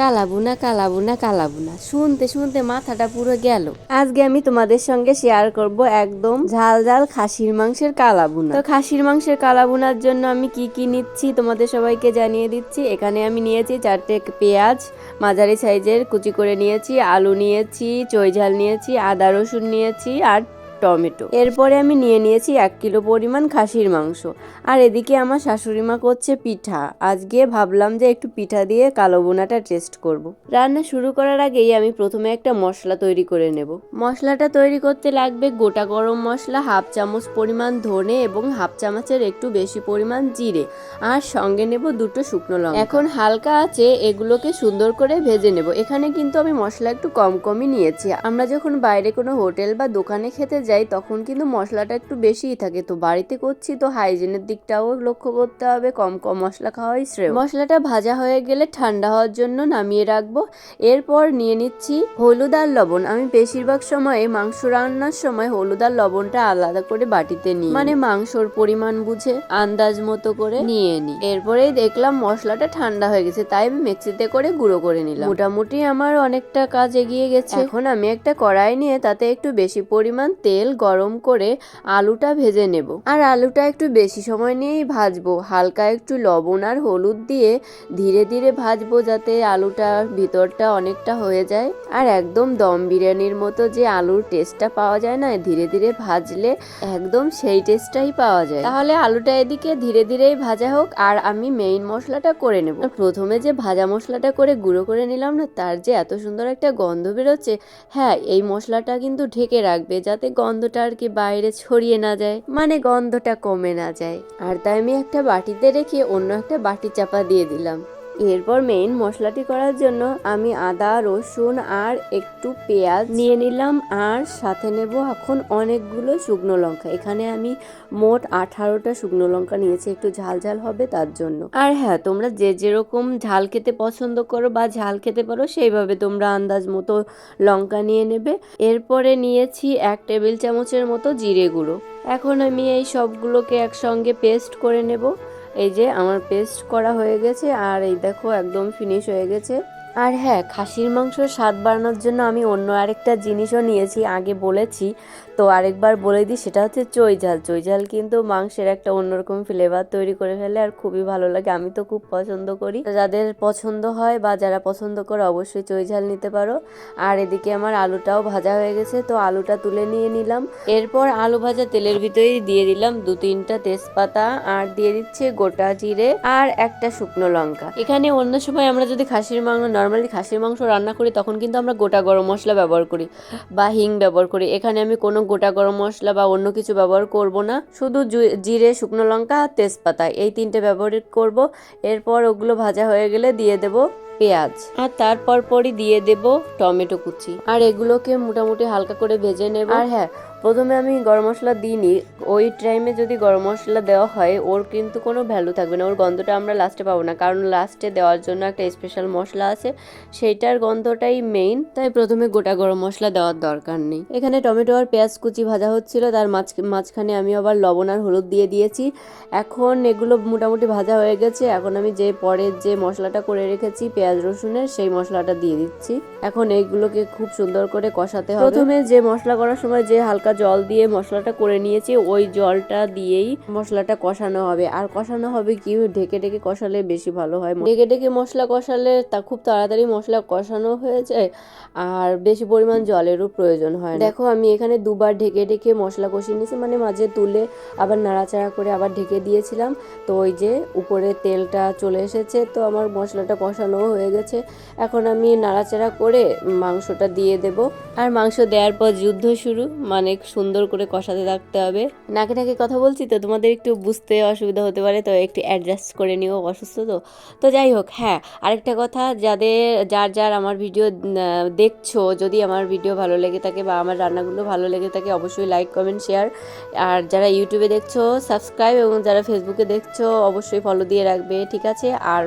কালাবুনা কালাবুনা কালাবুনা শুনতে শুনতে মাথাটা পুরো গেল। আজকে আমি তোমাদের সঙ্গে শেয়ার করব একদম ঝাল ঝাল খাসির মাংসের কালাবুনা। তো খাসির মাংসের কালাবুনার জন্য আমি কি কি নিচ্ছি তোমাদের সবাইকে জানিয়ে দিচ্ছি। এখানে আমি নিয়েছি 4টে পেঁয়াজ মাঝারি সাইজের কুচি করে নিয়েছি, আলু নিয়েছি, চৈঝাল নিয়েছি, আদা রসুন নিয়েছি আর টমেটো। এরপরে আমি নিয়ে নিয়েছি 1 কিলো পরিমাণ খাসির মাংস। আর এদিকে আমার শাশুড়ি মা করছে পিঠা। আজকে ভাবলাম যে একটু পিঠা দিয়ে কালো বোনাটা টেস্ট করব। রান্না শুরু করার আগেই আমি প্রথমে একটা মশলা তৈরি করে নেব। মশলাটা তৈরি করতে লাগবে গোটা গরম মশলা, 1/2 চামচ পরিমাণ ধনে এবং 1/2 চামচের একটু বেশি পরিমাণ জিরে, আর সঙ্গে নেব 2টো শুকনো লঙ্কা। এখন হালকা আছে এগুলোকে সুন্দর করে ভেজে নেব। এখানে কিন্তু আমি মশলা একটু কম কমই নিয়েছি। আমরা যখন বাইরে কোনো হোটেল বা দোকানে খেতে যাই তখন কিন্তু মশলাটা একটু বেশিই থাকে, তো বাড়িতে করছি তো হাইজিনের দিকটাও লক্ষ্য করতে হবে, কম কম মশলা খাওয়াই শ্রেয়। মশলাটা ভাজা হয়ে গেলে ঠান্ডা হওয়ার জন্য নামিয়ে রাখবো। এরপর নিয়ে নিচ্ছি হলুদ আর লবণ। আমি বেশিরভাগ সময়ে মাংস রান্নার সময় হলুদ আর লবণটা আলাদা করে বাটিতে নিই, মানে মাংসর পরিমাণ বুঝে আন্দাজ মতো করে নিয়ে নিই। এরপরেই দেখলাম মশলাটা ঠান্ডা হয়ে গেছে, তাই আমি মিক্সিতে করে গুঁড়ো করে নিলাম। মোটামুটি আমার অনেকটা কাজ এগিয়ে গেছে। এখন আমি একটা কড়াই নিয়ে তাতে একটু বেশি পরিমাণ তেল গরম করে আলুটা ভেজে নেব। আর আলুটা একটু বেশি সময় নিয়েই ভাজবো। হালকা একটু লবণ আর হলুদ দিয়ে ধীরে ধীরে ভাজবো, যাতে আলুটার ভিতরটা অনেকটা হয়ে যায়। আর একদম দম বিরিয়ানির মতো যে আলুর টেস্টটা পাওয়া যায় না, ধীরে ধীরে ভাজলে একদম সেই টেস্টটাই পাওয়া যায়। তাহলে আলুটা এদিকে ধীরে ধীরেই ভাজা হোক আর আমি মেইন মশলাটা করে নেব। প্রথমে যে ভাজা মশলাটা করে গুঁড়ো করে নিলাম না, তার যে এত সুন্দর একটা গন্ধ বেরোচ্ছে। হ্যাঁ, এই মশলাটা কিন্তু ঢেকে রাখবে যাতে গন্ধটা আর কি বাইরে ছড়িয়ে না যায়, মানে গন্ধটা কমে না যায়। আর তাই আমি একটা বাটিতে রেখে অন্য একটা বাটি চাপা দিয়ে দিলাম। এরপর মেইন মশলাটি করার জন্য আমি আদা রসুন আর একটু পেঁয়াজ নিয়ে নিলাম, আর সাথে নেব এখন অনেকগুলো শুকনো লঙ্কা। এখানে আমি মোট 18টা শুকনো লঙ্কা নিয়েছি, একটু ঝাল ঝাল হবে তার জন্য। আর হ্যাঁ, তোমরা যে যেরকম ঝাল খেতে পছন্দ করো বা ঝাল খেতে পারো সেইভাবে তোমরা আন্দাজ মতো লঙ্কা নিয়ে নেবে। এরপরে নিয়েছি 1 টেবিল চামচের মতো জিরে গুঁড়ো। এখন আমি এই সবগুলোকে একসঙ্গে পেস্ট করে নেব। এই যে আমার পেস্ট করা হয়ে গেছে, আর এই দেখো একদম ফিনিশ হয়ে গেছে। আর হ্যাঁ, খাসির মাংসর স্বাদ বাড়ানোর জন্য আমি অন্য আরেকটা জিনিসও নিয়েছি, আগে বলেছি তো আরেকবার বলে দিই, সেটা হচ্ছে চৈঝাল। চৈঝাল কিন্তু মাংসের একটা অন্যরকম ফ্লেভার তৈরি করে ফেলে আর খুবই ভালো লাগে। আমি তো খুব পছন্দ করি। যাদের পছন্দ হয় বা যারা পছন্দ করে অবশ্যই চৈঝাল নিতে পারো। আর এদিকে আমার আলুটাও ভাজা হয়ে গেছে, তো আলুটা তুলে নিয়ে নিলাম। এরপর আলু ভাজা তেলের ভিতরেই দিয়ে দিলাম 2-3টা তেজপাতা, আর দিয়ে দিচ্ছে গোটা জিরে আর একটা শুকনো লঙ্কা। এখানে অন্য সময় আমরা যদি নর্মালি খাসির মাংস রান্না করি তখন কিন্তু আমরা গোটা গরম মশলা ব্যবহার করি বা হিং ব্যবহার করি। এখানে আমি কোনো গোটা গরম মশলা বা অন্য কিছু ব্যবহার করব না, শুধু জিরে শুকনো লঙ্কা আর তেজপাতা এই 3টে ব্যবহার করব। এরপর ওগুলো ভাজা হয়ে গেলে দিয়ে দেব পেঁয়াজ, আর তারপর পরই দিয়ে দেব টমেটো কুচি, আর এগুলোকে মোটামুটি হালকা করে ভেজে নেব। আর হ্যাঁ, প্রথমে আমি গরম মশলা দিইনি। ওই টাইমে যদি গরম মশলা দেওয়া হয় ওর কিন্তু কোনো ভ্যালু থাকবে না, ওর গন্ধটা আমরা লাস্টে পাবো না, কারণ লাস্টে দেওয়ার জন্য একটা স্পেশাল মশলা আছে, সেইটার গন্ধটাই মেইন। তাই প্রথমে গোটা গরম মশলা দেওয়ার দরকার নেই। এখানে টমেটো আর পেঁয়াজ কুচি ভাজা হচ্ছিল, তার মাঝখানে আমি আবার লবণ আর হলুদ দিয়ে দিয়েছি। এখন এগুলো মোটামুটি ভাজা হয়ে গেছে। এখন আমি যে পরের যে মশলাটা করে রেখেছি পেঁয়াজ রসুনের, সেই মশলাটা দিয়ে দিচ্ছি। এখন এইগুলোকে খুব সুন্দর করে কষাতে হবে। প্রথমে যে মশলা করার সময় যে হালকা জল দিয়ে মশলাটা করে নিয়েছি, ওই জলটা দিয়েই মশলাটা কষানো হবে। আর কষানো হবে কি, ঢেকে ঢেকে কষালে বেশি ভালো হয়। ঢেকে ঢেকে মশলা কষালে তা খুব তাড়াতাড়ি মশলা কষানো হয়ে যায়, আর বেশি পরিমাণ জলেরও প্রয়োজন হয় না। দেখো আমি এখানে 2বার ঢেকে ঢেকে মশলা কষিয়ে নিয়েছি, মানে মাঝে তুলে আবার নাড়াচাড়া করে আবার ঢেকে দিয়েছিলাম। তো ওই যে উপরে তেলটা চলে এসেছে, তো আমার মশলাটা কষানো হয়ে গেছে। এখন আমি নাড়াচাড়া করে মাংসটা দিয়ে দেব। আর মাংস দেওয়ার পর যুদ্ধ শুরু, মানে সুন্দর করে কষাতে থাকতে হবে। নাকে নাকে কথা বলছি তো তোমাদের একটু বুঝতে অসুবিধা হতে পারে, তো একটু অ্যাডজাস্ট করে নিও, অসুস্থ তো যাই হোক। হ্যাঁ, আরেকটা কথা, যার আমার ভিডিও দেখছো, যদি আমার ভিডিও ভালো লেগে থাকে বা আমার রান্নাগুলো ভালো লেগে থাকে অবশ্যই লাইক কমেন্ট শেয়ার। আর যারা ইউটিউবে দেখছো সাবস্ক্রাইব, এবং যারা ফেসবুকে দেখছো অবশ্যই ফলো দিয়ে রাখবে, ঠিক আছে? আর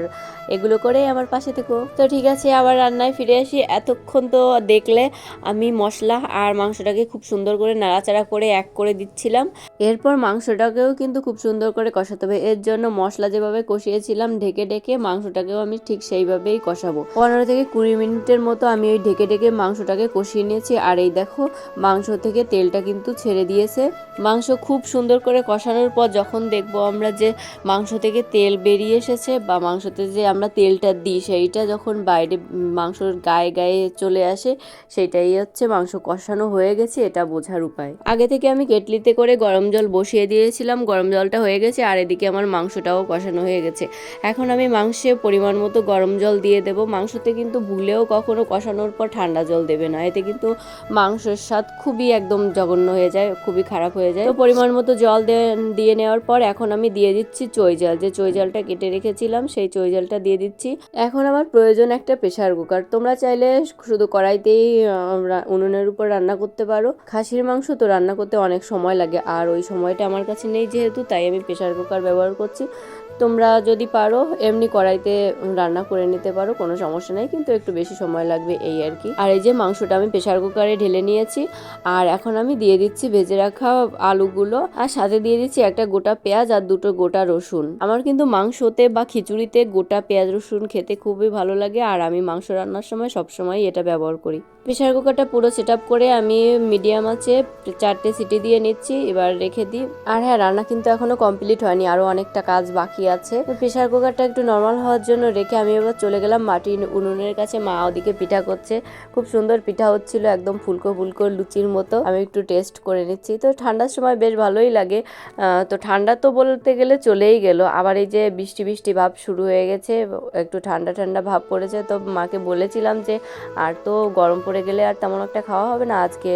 এগুলো করে আমার পাশে থেকো। তো ঠিক আছে, আবার রান্নায় ফিরে আসি। এতক্ষণ তো দেখলে আমি মশলা আর মাংসটাকে খুব সুন্দর করে নাড়াচাড়া করে এক করে দিচ্ছিলাম। এরপর মাংসটাকেও কিন্তু খুব সুন্দর করে কষাতে হবে। এর জন্য মশলা যেভাবে কষিয়েছিলাম ঢেকে ঢেকে মাংসটাকেও আমি ঠিক সেইভাবেই কষাবো। 15 থেকে 20 মিনিটের মতো আমি ওই ঢেকে ঢেকে মাংসটাকে কষিয়ে নিয়েছি। আর এই দেখো মাংস থেকে তেলটা কিন্তু ছেড়ে দিয়েছে। মাংস খুব সুন্দর করে কষানোর পর যখন দেখবো আমরা যে মাংস থেকে তেল বেরিয়ে এসেছে বা মাংসতে যে আমরা তেলটা দিই সেইটা যখন বাইরে মাংসর গায়ে গায়ে চলে আসে, সেটাই হচ্ছে মাংস কষানো হয়ে গেছে, এটা বোঝার উপায়। আগে থেকে আমি কেটলিতে করে গরম জল বসিয়ে দিয়েছিলাম, গরম জলটা হয়ে গেছে আর এদিকে আমার মাংসটাও কষানো হয়ে গেছে। এখন আমি মাংসে পরিমাণ মতো গরম জল দিয়ে দেবো। মাংসতে কিন্তু ভুলেও কখনো কষানোর পর ঠান্ডা জল দেবে না, এতে কিন্তু মাংসের স্বাদ খুবই একদম জঘন্য হয়ে যায়, খুবই খারাপ হয়ে যায়। তো পরিমাণ মতো জল দিয়ে নেওয়ার পর এখন আমি দিয়ে দিচ্ছি চই জাল, যে চই জালটা কেটে রেখেছিলাম সেই চই জালটা দিয়ে দিচ্ছি। এখন আমার প্রয়োজন একটা প্রেসার কুকার। তোমরা চাইলে শুধু কড়াইতেই উনুনের উপর রান্না করতে পারো। খাসির মাংস তো রান্না করতে অনেক সময় লাগে, আর ওই সময়টা আমার কাছে নেই যেহেতু, তাই আমি প্রেসার কুকার ব্যবহার করছি। তোমরা যদি পারো এমনি কড়াইতে রান্না করে নিতে পারো, কোনো সমস্যা নেই, কিন্তু একটু বেশি সময় লাগবে এই আর কি। আর এই যে মাংসটা আমি প্রেসার কুকারে ঢেলে নিয়েছি, আর এখন আমি দিয়ে দিচ্ছি ভেজে রাখা আলুগুলো, আর সাথে দিয়ে দিচ্ছি একটা গোটা পেঁয়াজ আর 2টো গোটা রসুন। আমার কিন্তু মাংসতে বা খিচুড়িতে গোটা পেঁয়াজ রসুন খেতে খুবই ভালো লাগে, আর আমি মাংস রান্নার সময় সবসময় এটা ব্যবহার করি। প্রেসার কুকারটা পুরো সেট আপ করে আমি মিডিয়াম আঁচে 4টে সিটি দিয়ে নিচ্ছি, এবার রেখে দিই। আর হ্যাঁ, রান্না কিন্তু এখনো কমপ্লিট হয়নি, আরো অনেকটা কাজ বাকি আছে। প্রেসার কুকারটা একটু নর্মাল হওয়ার জন্য রেখে আমি এবার চলে গেলাম মাটির উনুনের কাছে। মা ওদিকে পিঠা করছে, খুব সুন্দর পিঠা হচ্ছিল, একদম ফুলকো ফুলকো লুচির মতো। আমি একটু টেস্ট করে নিচ্ছি। তো ঠান্ডার সময় বেশ ভালোই লাগে। তো ঠান্ডা তো বলতে গেলে চলেই গেল, আবার এই যে বৃষ্টি বৃষ্টি ভাব শুরু হয়ে গেছে, একটু ঠান্ডা ঠান্ডা ভাব পড়েছে। তো মাকে বলেছিলাম যে আর তো গরম পড়ে গেলে আর তেমন একটা খাওয়া হবে না, আজকে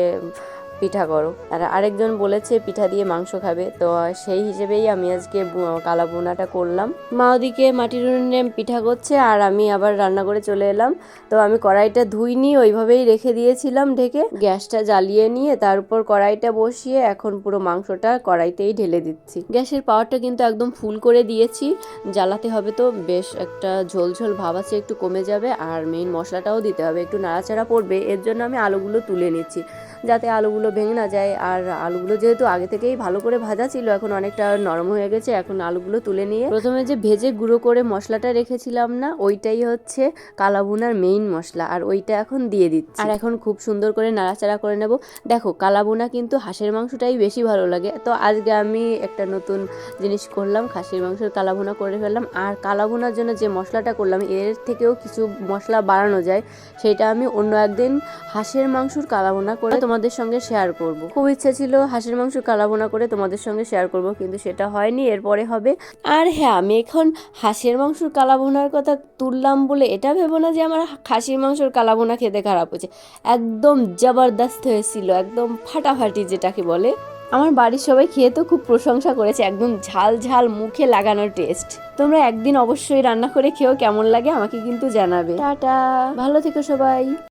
পিঠা করো। আর আরেকজন বলেছে পিঠা দিয়ে মাংস খাবে, তো সেই হিসেবেই আমি আজকে কালা বোনাটা করলাম। মা ওদিকে মাটির উনুনে পিঠা করছে আর আমি আবার রান্না করে চলে এলাম। তো আমি কড়াইটা ধুইনি, ওইভাবেই রেখে দিয়েছিলাম ঢেকে। গ্যাসটা জ্বালিয়ে নিয়ে তার উপর কড়াইটা বসিয়ে এখন পুরো মাংসটা কড়াইতেই ঢেলে দিচ্ছি। গ্যাসের পাওয়ারটা কিন্তু একদম ফুল করে দিয়েছি, জ্বালাতে হবে তো বেশ একটা ঝোল ঝোল ভাব আছে, একটু কমে যাবে। আর মেইন মশলাটাও দিতে হবে, একটু নাড়াচাড়া পড়বে। এর জন্য আমি আলুগুলো তুলে নিচ্ছি যাতে আলুগুলো ভেঙে না যায়। আর আলুগুলো যেহেতু আগে থেকেই ভালো করে ভাজা ছিল, এখন অনেকটা নরম হয়ে গেছে। এখন আলুগুলো তুলে নিয়ে প্রথমে যে ভেজে গুঁড়ো করে মশলাটা রেখেছিলাম না, ওইটাই হচ্ছে কালা ভুনার মেইন মশলা, আর ওইটা এখন দিয়ে দিচ্ছি। আর এখন খুব সুন্দর করে নাড়াচাড়া করে নেব। দেখো কালা ভুনা কিন্তু হাঁসের মাংসটাই বেশি ভালো লাগে, তো আজকে আমি একটা নতুন জিনিস করলাম, খাসির মাংসের কালা ভুনা করে ফেললাম। আর কালা ভুনার জন্য যে মশলাটা করলাম এর থেকেও কিছু মশলা বাড়ানো যায়, সেটা আমি অন্য একদিন হাঁসের মাংসর কালা ভুনা করে তোমাদের সঙ্গে শেয়ার করব। খুব ইচ্ছা ছিল হাঁসের মাংস কালা ভুনা করে তোমাদের সঙ্গে শেয়ার করব, কিন্তু সেটা হয়নি, এরপরে হবে। আর হ্যাঁ, আমি এখন হাঁসের মাংসর কালা ভুনার কথা তুললাম বলে এটা ভেবো না যে আমার খাসির মাংসর কালা ভুনা খেতে খারাপ হয়েছে। একদম জবরদস্ত হয়েছিল, একদম ফাটাফাটি যেটাকে বলে। আমার বাড়ির সবাই খেয়ে তো খুব প্রশংসা করেছে, একদম ঝাল ঝাল মুখে লাগানোর টেস্ট। তোমরা একদিন অবশ্যই রান্না করে খেও, কেমন লাগে আমাকে কিন্তু জানাবে। টাটা, ভালো থেকো সবাই।